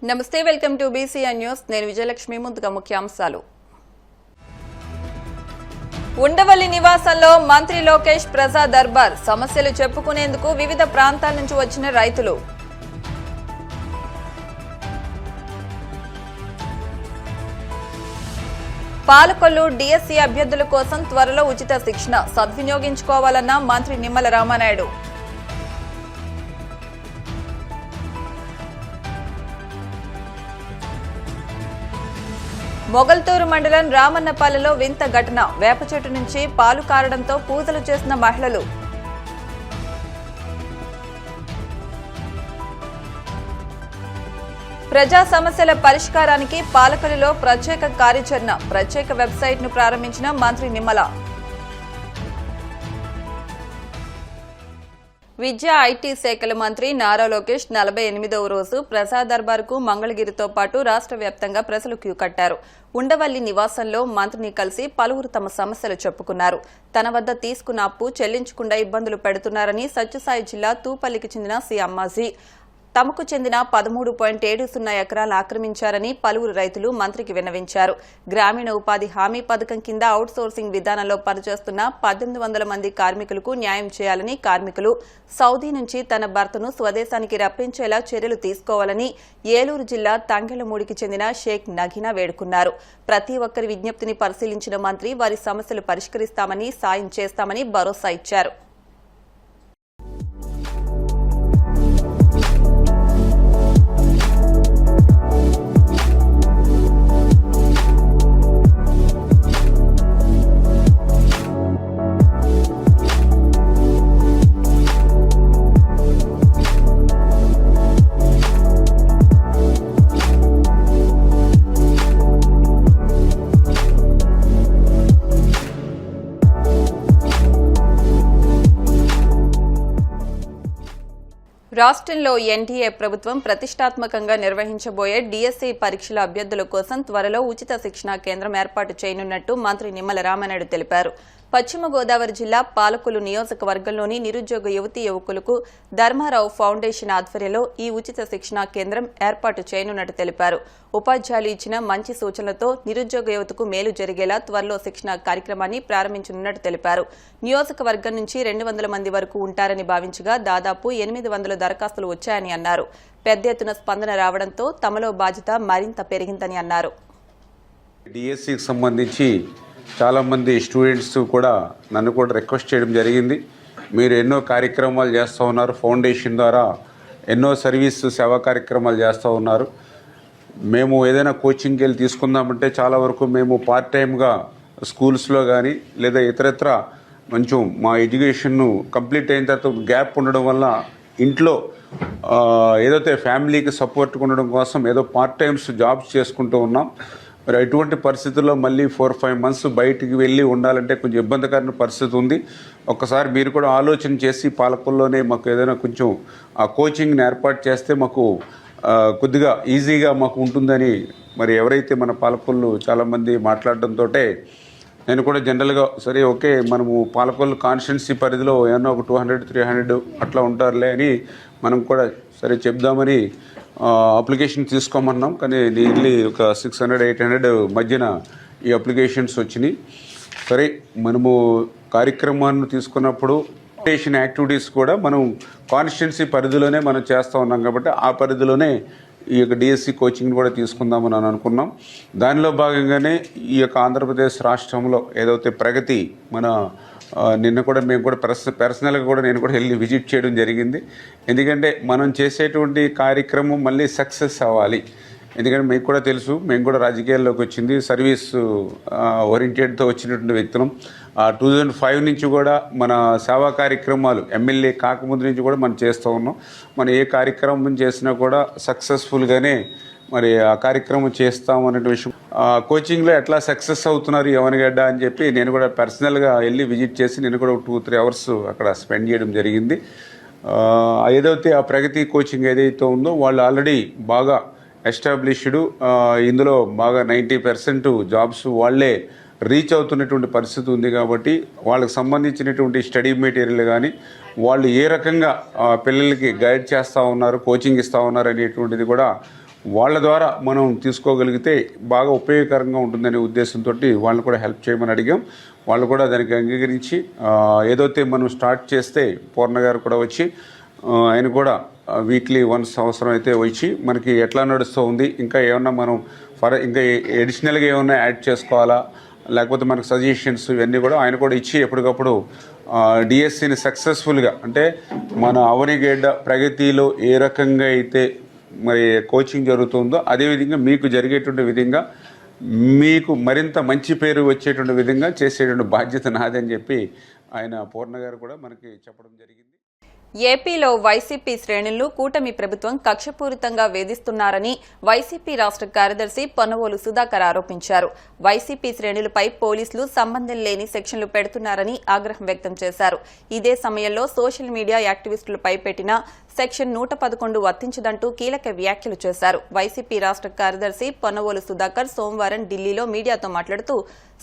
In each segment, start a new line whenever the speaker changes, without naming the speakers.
నమస్తే, welcome to BCN news. నేను విజయలక్ష్మి. ముందుగా ముఖ్యాంశాలు. ఉండవల్లి నివాసంలో మంత్రి లోకేష్ ప్రజా దర్బార్. సమస్యలు చెప్పుకునేందుకు వివిధ ప్రాంతాల నుంచి వచ్చిన రైతులు. పాలకొల్లు డిఎస్సీ అభ్యర్థుల కోసం త్వరలో ఉచిత శిక్షణ సద్వినియోగించుకోవాలన్న మంత్రి నిమ్మల రామానాయుడు. మొగల్తూరు మండలం రామన్నపల్లెలో వింత ఘటన. వేప చెట్టు నుంచి పాలు కారడంతో పూజలు చేసిన మహిళలు. ప్రజా సమస్యల పరిష్కారానికి పాలకొల్లులో ప్రత్యేక కార్యాచరణ. ప్రత్యేక వెబ్సైట్ ను ప్రారంభించిన మంత్రి నిమ్మల. విద్యా ఐటీ శాఖల మంత్రి నారా లోకేష్ 48వ రోజు ప్రజా దర్బారుకు మంగళగిరితో పాటు రాష్ట్ర వ్యాప్తంగా ప్రజలు క్యూ కట్టారు. ఉండవల్లి నివాసంలో మంత్రిని కలిసి పలువురు తమ సమస్యలు చెప్పుకున్నారు. తన వద్ద తీసుకున్న అప్పు చెల్లించకుండా ఇబ్బందులు పెడుతున్నారని సత్యసాయి జిల్లా తూపల్లికి చెందిన సి అమ్మాజీ తమకు చెందిన 13.70 ఎకరాలు ఆక్రమించారని పలువురు రైతులు మంత్రికి విన్నవించారు. గ్రామీణ ఉపాధి హామీ పథకం కింద అవుట్సోర్సింగ్ విధానంలో పనిచేస్తున్న 1800 మంది కార్మికులకు న్యాయం చేయాలని, కార్మికులు సౌదీ నుంచి తన భర్తను స్వదేశానికి రప్పించేలా చర్యలు తీసుకోవాలని ఏలూరు జిల్లా తంగెళ్లమూడికి చెందిన షేక్ నగీనా వేడుకున్నారు. ప్రతి ఒక్కరి విజ్ఞప్తిని పరిశీలించిన మంత్రి వారి సమస్యలు పరిష్కరిస్తామని, సాయం చేస్తామని భరోసా ఇచ్చారు. రాష్ట్రంలో ఎన్డీఏ ప్రభుత్వం ప్రతిష్టాత్మకంగా నిర్వహించబోయే డిఎస్సీ పరీక్షల అభ్యర్థుల కోసం త్వరలో ఉచిత శిక్షణా కేంద్రం ఏర్పాటు చేయనున్నట్టు మంత్రి నిమ్మల రామానాయుడు తెలిపారు. పశ్చిమ గోదావరి జిల్లా పాలకొల్లు నియోజకవర్గంలోని నిరుద్యోగ యువతీ యువకులకు ధర్మారావు ఫౌండేషన్ ఆధ్వర్యంలో ఈ ఉచిత శిక్షణా కేంద్రం ఏర్పాటు చేయనున్నట్టు తెలిపారు. ఉపాధ్యాయులు ఇచ్చిన మంచి సూచనలతో నిరుద్యోగ యువతకు మేలు జరిగేలా త్వరలో శిక్షణా కార్యక్రమాన్ని ప్రారంభించనున్నట్టు తెలిపారు. నియోజకవర్గం నుంచి 200 మంది వరకు ఉంటారని భావించగా దాదాపు 800 దరఖాస్తులు వచ్చాయని అన్నారు. పెద్ద ఎత్తున స్పందన రావడంతో తమలో బాధ్యత మరింత పెరిగిందని అన్నారు.
డిఎస్సికి సంబంధించి చాలామంది స్టూడెంట్స్ కూడా నన్ను కూడా రిక్వెస్ట్ చేయడం జరిగింది. మీరు ఎన్నో కార్యక్రమాలు చేస్తూ ఉన్నారు, ఫౌండేషన్ ద్వారా ఎన్నో సేవా కార్యక్రమాలు చేస్తూ ఉన్నారు. మేము ఏదైనా కోచింగ్కి వెళ్ళి తీసుకుందామంటే చాలా వరకు మేము పార్ట్ టైమ్గా స్కూల్స్లో కానీ లేదా ఇతరత్ర కొంచెం మా ఎడ్యుకేషన్ను కంప్లీట్ అయిన తర్వాత గ్యాప్ ఉండడం వల్ల ఇంట్లో ఏదైతే ఫ్యామిలీకి సపోర్ట్ ఉండడం కోసం ఏదో పార్ట్ టైమ్స్ జాబ్స్ చేసుకుంటూ ఉన్నాం. మరి ఎటువంటి పరిస్థితుల్లో మళ్ళీ 4-5 మంత్స్ బయటికి వెళ్ళి ఉండాలంటే కొంచెం ఇబ్బందికరమైన పరిస్థితి ఉంది. ఒక్కసారి మీరు కూడా ఆలోచన చేసి పాలకొల్లోనే మాకు ఏదైనా కొంచెం ఆ కోచింగ్ని ఏర్పాటు చేస్తే మాకు కొద్దిగా ఈజీగా మాకు ఉంటుందని మరి ఎవరైతే మన పాలకొల్లు చాలామంది మాట్లాడడంతో నేను కూడా జనరల్గా సరే ఓకే మనము పాలకొల్లు కాన్స్టిట్యున్సీ పరిధిలో ఏమన్నా ఒక 200-300 అట్లా ఉంటారులే అని మనం కూడా సరే చెప్దామని అప్లికేషన్ తీసుకోమన్నాం. కానీ నియర్లీ ఒక 600-800 మధ్యన ఈ అప్లికేషన్స్ వచ్చినాయి. సరే మనము కార్యక్రమాన్ని తీసుకున్నప్పుడు ఫౌండేషన్ యాక్టివిటీస్ కూడా మనం కాన్స్టిట్యున్సీ పరిధిలోనే మనం చేస్తూ ఉన్నాం కాబట్టి ఆ పరిధిలోనే ఈ యొక్క డిఎస్సి కోచింగ్ కూడా తీసుకుందామని అనుకున్నాం. దానిలో భాగంగానే ఈ యొక్క ఆంధ్రప్రదేశ్ రాష్ట్రంలో ఏదైతే ప్రగతి మన నిన్న కూడా మేము కూడా పర్సనల్గా కూడా నేను కూడా వెళ్ళి విజిట్ చేయడం జరిగింది. ఎందుకంటే మనం చేసేటువంటి కార్యక్రమం మళ్ళీ సక్సెస్ అవ్వాలి. ఎందుకంటే మీకు కూడా తెలుసు, మేము కూడా రాజకీయాల్లోకి వచ్చింది సర్వీస్ ఓరియంటెడ్తో వచ్చినటువంటి వ్యక్తులం. 2005 నుంచి కూడా మన సేవా కార్యక్రమాలు ఎమ్మెల్యే కాకముందు నుంచి కూడా మనం చేస్తూ ఉన్నాం. మనం ఏ కార్యక్రమం చేసినా కూడా సక్సెస్ఫుల్గానే మరి ఆ కార్యక్రమం చేస్తాం అనే విషయం. కోచింగ్లో ఎట్లా సక్సెస్ అవుతున్నారు యవనగడ్డ అని చెప్పి నేను కూడా పర్సనల్గా వెళ్ళి విజిట్ చేసి నేను కూడా 2-3 అవర్స్ అక్కడ స్పెండ్ చేయడం జరిగింది. ఏదైతే ఆ ప్రగతి కోచింగ్ ఏదైతే ఉందో వాళ్ళు ఆల్రెడీ బాగా ఎస్టాబ్లిష్డ్, ఇందులో బాగా 90% జాబ్స్ వాళ్ళే రీచ్ అవుతున్నటువంటి పరిస్థితి ఉంది. కాబట్టి వాళ్ళకి సంబంధించినటువంటి స్టడీ మెటీరియల్ కానీ వాళ్ళు ఏ రకంగా పిల్లలకి గైడ్ చేస్తూ ఉన్నారు, కోచింగ్ ఇస్తూ ఉన్నారు అనేటువంటిది కూడా వాళ్ళ ద్వారా మనం తీసుకోగలిగితే బాగా ఉపయోగకరంగా ఉంటుందనే ఉద్దేశంతో వాళ్ళని కూడా హెల్ప్ చేయమని అడిగాం. వాళ్ళు కూడా దానికి అంగీకరించి ఏదైతే మనం స్టార్ట్ చేస్తే పూర్ణ గారు కూడా వచ్చి ఆయన కూడా వీక్లీ వన్స్ అవసరం అయితే వచ్చి మనకి ఎట్లా నడుస్తూ ఉంది, ఇంకా ఏమన్నా మనం ఇంకా అడిషనల్గా ఏమన్నా యాడ్ చేసుకోవాలా, లేకపోతే మనకు సజెషన్స్ ఇవన్నీ కూడా ఆయన కూడా ఇచ్చి ఎప్పటికప్పుడు డిఎస్సిని సక్సెస్ఫుల్గా అంటే మన అవనిగడ్డ ప్రగతిలో ఏ రకంగా అయితే మరి కోచింగ్ జరుగుతుందో అదేవిధంగా మీకు జరిగేటువంటి విధంగా మీకు మరింత మంచి పేరు వచ్చేటువంటి విధంగా చేసేటువంటి బాధ్యత నాదని చెప్పి ఆయన పూర్ణ గారు కూడా మనకి చెప్పడం జరిగింది.
ఏపీలో వైసీపీ శ్రేణులను కూటమి ప్రభుత్వం కక్షపూరితంగా వేధిస్తున్నారని వైసీపీ రాష్ట్ర కార్యదర్శి పొన్నవోలు సుధాకర్ ఆరోపించారు. వైసీపీ శ్రేణులపై పోలీసులు సంబంధం లేని సెక్షన్లు పెడుతున్నారని ఆగ్రహం వ్యక్తం చేశారు. ఇదే సమయంలో సోషల్ మీడియా యాక్టివిస్టులపై పెట్టిన సెక్షన్ 111 వర్తించదంటూ కీలక వ్యాఖ్యలు చేశారు. వైసీపీ రాష్ట్ర కార్యదర్శి పొన్నవోలు సుధాకర్ సోమవారం ఢిల్లీలో మీడియాతో మాట్లాడుతూ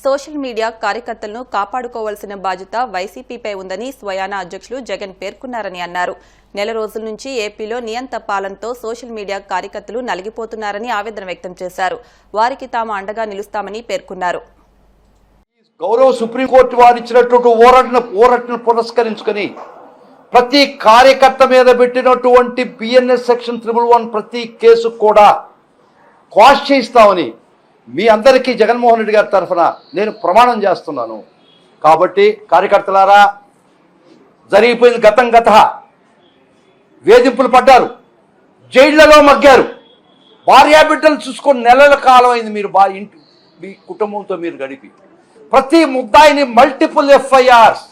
సోషల్ మీడియా కార్యకర్తలను కాపాడుకోవాల్సిన బాధ్యత వైసీపీపై ఉందని స్వయానా అధ్యక్షులు జగన్ పేర్కొన్నారని అన్నారు. నెల రోజుల నుంచి ఏపీలో నియంత పాలనతో సోషల్ మీడియా కార్యకర్తలు నలిగిపోతున్నారని ఆవేదన వ్యక్తం చేశారు. వారికి తాము అండగా నిలుస్తామని పేర్కొన్నారు.
గౌరవ సుప్రీంకోర్టు వారు ఇచ్చినటువంటి ఓరట్ను పురస్కరించుకొని ప్రతి కార్యకర్త మీద పెట్టినటువంటి బిఎన్ఎస్ సెక్షన్ 111 ప్రతి కేసు కూడా క్వాష్ చేయిస్తామని మీ అందరికీ జగన్మోహన్ రెడ్డి గారి తరఫున నేను ప్రమాణం చేస్తున్నాను. కాబట్టి కార్యకర్తలారా, జరిగిపోయింది గత వేధింపులు పడ్డారు, జైళ్లలో మగ్గారు, భార్యాబిడ్డలు చూసుకొని నెలల కాలం అయింది మీరు మీ కుటుంబంతో మీరు గడిపి. ప్రతి ముద్దాయిని మల్టిపుల్ ఎఫ్ఐఆర్స్,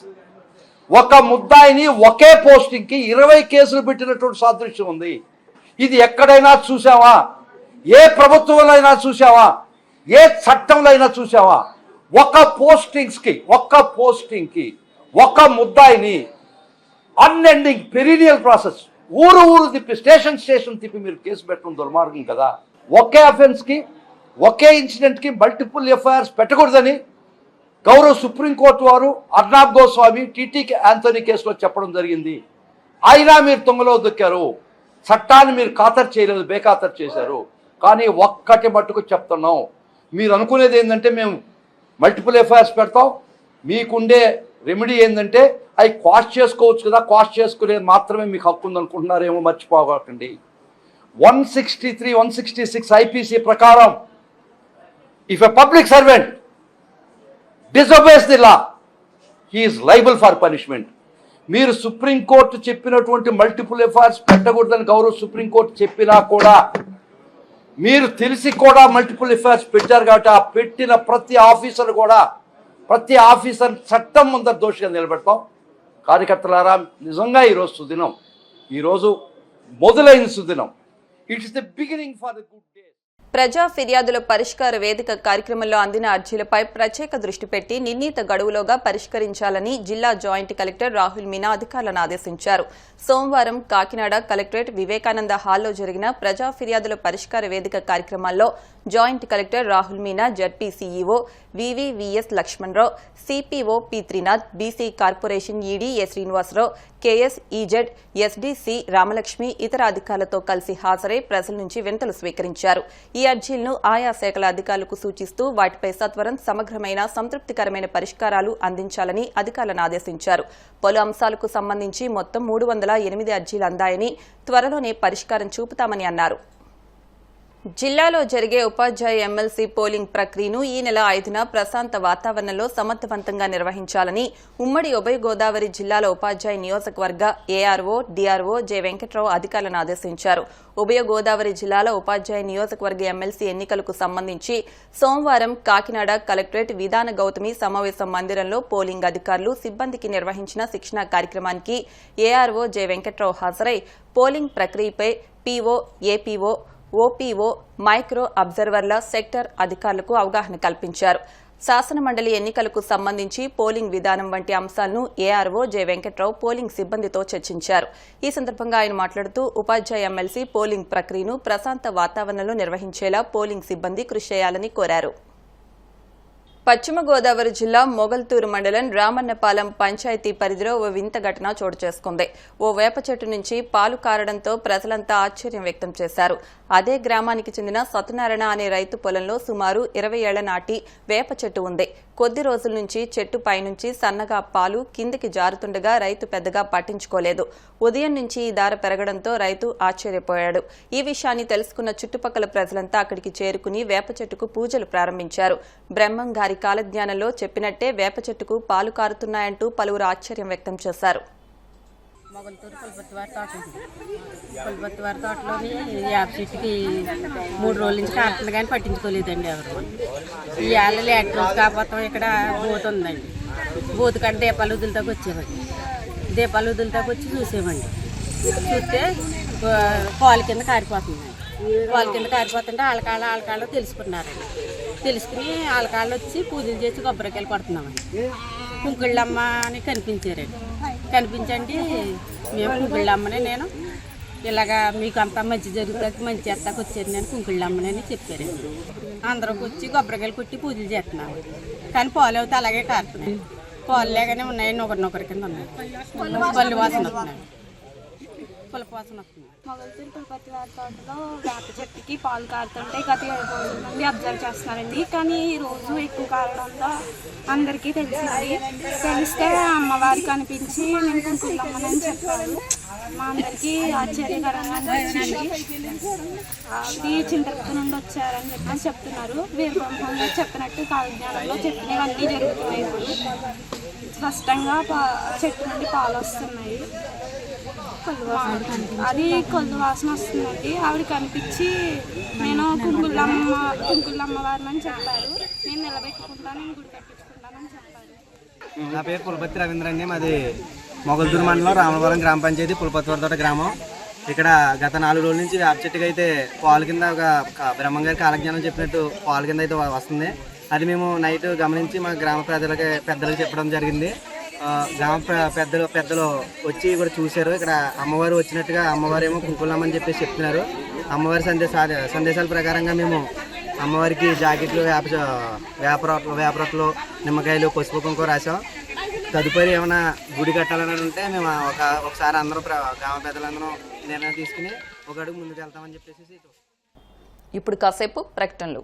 ఒక ముద్దాయిని ఒకే పోస్టింగ్కి 20 కేసులు పెట్టినటువంటి సాదృశ్యం ఉంది. ఇది ఎక్కడైనా చూసావా? ఏ ప్రభుత్వంలో అయినా చూసావా? ఏ చట్టంలో అయినా చూసావా? ఒక పోస్టింగ్కి ఒక ముద్దాయిని అన్ఎండింగ్ పెరీనియల్ ప్రాసెస్, ఊరు తిప్పి స్టేషన్ తిప్పి మీరు కేసు పెట్టడం దుర్మార్గం కదా. ఒకే అఫెన్స్కి ఒకే ఇన్సిడెంట్కి మల్టిపుల్ ఎఫ్ఐఆర్స్ పెట్టకూడదని గౌరవ సుప్రీంకోర్టు వారు అర్నాబ్ గోస్వామి, టీటీకి యాంథోనీ కేసులో చెప్పడం జరిగింది. అయినా మీరు తుంగలో దొక్కారు, చట్టాన్ని మీరు ఖాతరు చేయలేదు, బేఖాతరు చేశారు. కానీ ఒక్కటి మట్టుకు చెప్తున్నాం, మీరు అనుకునేది ఏంటంటే మేము మల్టిపుల్ ఎఫ్ఐఆర్స్ పెడతాం, మీకుండే రెమెడీ ఏంటంటే అవి క్వాష్ చేసుకోవచ్చు కదా, క్వాష్ చేసుకునేది మాత్రమే మీకు హక్కు ఉందనుకుంటున్నారేమో, మర్చిపోకండి. 163, 166 ఐపీసీ ప్రకారం if a public servant disobeys the law, he is liable for punishment. మీరు సుప్రీంకోర్టు చెప్పినటువంటి మల్టిపుల్ ఎఫ్ఐఆర్స్ పెట్టకూడదని గౌరవ సుప్రీంకోర్టు చెప్పినా కూడా మీరు తెలిసి కూడా మల్టిపుల్ ఎఫ్ఐఆర్స్ పెట్టారు. కాబట్టి ఆ పెట్టిన ప్రతి ఆఫీసర్ చట్టం ముందర దోషిగా నిలబెడతాం. కార్యకర్తలారా, నిజంగా ఈరోజు సుదినం, ఈరోజు మొదలైన సుదినం. It's the beginning for the good day.
ప్రజా ఫిర్యాదుల పరిష్కార వేదిక కార్యక్రమంలో అందిన అర్జీలపై ప్రత్యేక దృష్టి పెట్టి నిర్ణీత గడువులోగా పరిష్కరించాలని జిల్లా జాయింట్ కలెక్టర్ రాహుల్ మీనా అధికారులను ఆదేశించారు. సోమవారం కాకినాడ కలెక్టరేట్ వివేకానంద హాల్లో జరిగిన ప్రజా ఫిర్యాదుల పరిష్కార వేదిక కార్యక్రమాల్లో joint collector Rahul Meena, ZP CEO VVVS Lakshmanarao, CPO P Trinath, BC corporation ED S Srinivasarao, KS EZ SDC Ramalakshmi ఇతర అధికారులతో కలిసి హాజరై ప్రజల నుంచి వినతులు స్వీకరించారు. ఈ అర్జీలను ఆయా శాఖల అధికారులకు సూచిస్తూ వాటిపై సత్వరం సమగ్రమైన సంతృప్తికరమైన పరిష్కారాలు అందించాలని అధికారులను ఆదేశించారు. పలు అంశాలకు సంబంధించి మొత్తం 308 అర్జీలు అందాయని, త్వరలోనే పరిష్కారం చూపుతామని అన్నారు. జిల్లాలో జరిగే ఉపాధ్యాయ ఎమ్మెల్సీ పోలింగ్ ప్రక్రియను ఈ నెల 5న ప్రశాంత వాతావరణంలో సమర్థవంతంగా నిర్వహించాలని ఉమ్మడి ఉభయ గోదావరి జిల్లాల ఉపాధ్యాయ నియోజకవర్గ ఏఆర్ఓ, డీఆర్ఓ జె వెంకట్రావు అధికారులను ఆదేశించారు. ఉభయ గోదావరి జిల్లాల ఉపాధ్యాయ నియోజకవర్గ ఎమ్మెల్సీ ఎన్నికలకు సంబంధించి సోమవారం కాకినాడ కలెక్టరేట్ విధాన గౌతమి సమావేశ మందిరంలో పోలింగ్ అధికారులు, సిబ్బందికి నిర్వహించిన శిక్షణా కార్యక్రమానికి ఏఆర్ఓ జె వెంకట్రావు హాజరై పోలింగ్ ప్రక్రియపై పీఓ, ఏపీఓ, ఓపీఓ, మైక్రో అబ్జర్వర్ల సెక్టర్ అధికారులకు అవగాహన కల్పించారు. శాసనమండలి ఎన్నికలకు సంబంధించి పోలింగ్ విధానం వంటి అంశాలను ఏఆర్ఓ జె వెంకట్రావు పోలింగ్ సిబ్బందితో చర్చించారు. ఈ సందర్భంగా ఆయన మాట్లాడుతూ ఉపాధ్యాయ ఎమ్మెల్సీ పోలింగ్ ప్రక్రియను ప్రశాంత వాతావరణంలో నిర్వహించేలా పోలింగ్ సిబ్బంది కృషి చేయాలని కోరారు. పశ్చిమ గోదావరి జిల్లా మొగల్తూరు మండలం రామన్నపాలెం పంచాయతీ పరిధిలో ఓ వింత ఘటన చోటు చేసుకుంది. ఓ వేప చెట్టు నుంచి పాలు కారడంతో ప్రజలంతా ఆశ్చర్యం వ్యక్తం చేశారు. అదే గ్రామానికి చెందిన సత్యనారాయణ అనే రైతు పొలంలో సుమారు 20 ఏళ్ల నాటి వేప చెట్టు ఉంది. కొద్ది రోజుల నుంచి చెట్టు పైనుంచి సన్నగా పాలు కిందికి జారుతుండగా రైతు పెద్దగా పట్టించుకోలేదు. ఉదయం నుంచి ఈ ధార పెరగడంతో రైతు ఆశ్చర్యపోయాడు. ఈ విషయాన్ని తెలుసుకున్న చుట్టుపక్కల ప్రజలంతా అక్కడికి చేరుకుని వేప చెట్టుకు పూజలు ప్రారంభించారు. బ్రహ్మం గారి కాలజ్ఞానంలో చెప్పినట్టే వేప చెట్టుకు పాలు కారుతున్నాయంటూ పలువురు ఆశ్చర్యం వ్యక్తం చేశారు.
మొగల్తూరు పులిపత్తివారి తోట ఉంది. పులిపత్తివారి తోటలోని వేప చెట్టుకి 3 రోజుల నుంచి కారుతుంది కానీ పట్టించుకోలేదండి ఎవరు. ఈ ఏళ్ళ లేట్ రోజు కాకపోతే ఇక్కడ బోతు ఉందండి. బోతు కాడ దీపాలు వదులుతాకు వచ్చేవాడి. దీపాలు వదులుతాకు వచ్చి చూసేవాడి. చూస్తే పాలు కింద కారిపోతుందండి. పాలు కింద కారిపోతుంటే ఆలకాళ్ళు తెలుసుకున్నారండి. తెలుసుకుని ఆలకాళ్ళు వచ్చి పూజలు చేసి కొబ్బరికాయలు కొడుతున్నామండి. కుంకుళ్ళమ్మ అని కనిపించారండి. కనిపించండి మేము కుంకుళ్ళమ్మని నేను ఇలాగా మీకు అంతా మంచి జరుగుతుంది మంచి చేస్తాకు వచ్చారు నేను కుంకుళ్ళమ్మని అని చెప్పారండి. అందరికి వచ్చి కొబ్బరికాయలు కొట్టి పూజలు చేస్తున్నాము. కానీ పాలు అయితే అలాగే కారుతున్నాయి. పాలు లేగానే ఉన్నాయి, ఒకరినొకరి కింద ఉన్నాయి. పళ్ళు వాసన వస్తున్నాయి, పులప వాసన వస్తుంది.
మొగల్తూరు పులిపత్తివారి తోటలో వేప చెట్టుకి పాలు కారుతుంటే గత 7 రోజుల నుండి అబ్జర్వ్ చేస్తున్నారండి. కానీ ఈ రోజు ఎక్కువ కారడంతో అందరికీ తెలిసింది. తెలిస్తే అమ్మవారు కనిపించి నేను కుంకుళ్ళమ్మని చెప్పారు. మా అందరికీ ఆశ్చర్యకరంగా అనిపించింది. అది చింతపట్టు నుండి వచ్చారని చెప్పి చెప్తున్నారు. వీరబ్రహ్మంగా చెప్పినట్టు కాలజ్ఞానంలో చెప్పినవన్నీ జరుగుతున్నాయి. ఇప్పుడు స్పష్టంగా చెట్టు నుండి పాలు వస్తున్నాయి. అది కొల్లు వాసన వస్తుందండి. ఆవిడ కనిపించి నేను కుంకుళ్ళమ్మ వారిని అని చెప్పారు. నేను నిలబెట్టుకుంటాను, నేను గుడి కట్టించుకుంటానని చెప్పారు.
నా పేరు పులపత్తి రవీంద్ర అండి. మాది మొగల్తూరు మండలం రామవరం గ్రామ పంచాయతీ పులపత్తివారి తోట గ్రామం. ఇక్కడ గత 4 రోజుల నుంచి వేప చెట్టుకి అయితే పాలు కింద ఒక బ్రహ్మం గారి కాలజ్ఞానం చెప్పినట్టు పాలు కింద అయితే వస్తుంది. అది మేము నైట్ గమనించి మా గ్రామ పెద్దలకు చెప్పడం జరిగింది. గ్రామ పెద్దలు వచ్చి కూడా చూశారు. ఇక్కడ అమ్మవారు వచ్చినట్టుగా అమ్మవారు ఏమో కుంకుళ్ళమ్మని చెప్పేసి చెప్తున్నారు. అమ్మవారి సందేశాల ప్రకారంగా మేము అమ్మవారికి జాకెట్లు వేపరొట్టలు నిమ్మకాయలు పసుపు కుంకుమ రాసాం. తదుపరి ఏమైనా గుడి కట్టాలని ఉంటే మేము ఒకసారి అందరూ గ్రామ పెద్దలందరూ నిర్ణయం తీసుకుని ఒక అడుగు ముందుకు వెళ్తామని చెప్పేసి.
ఇప్పుడు కాసేపు ప్రకటనలు.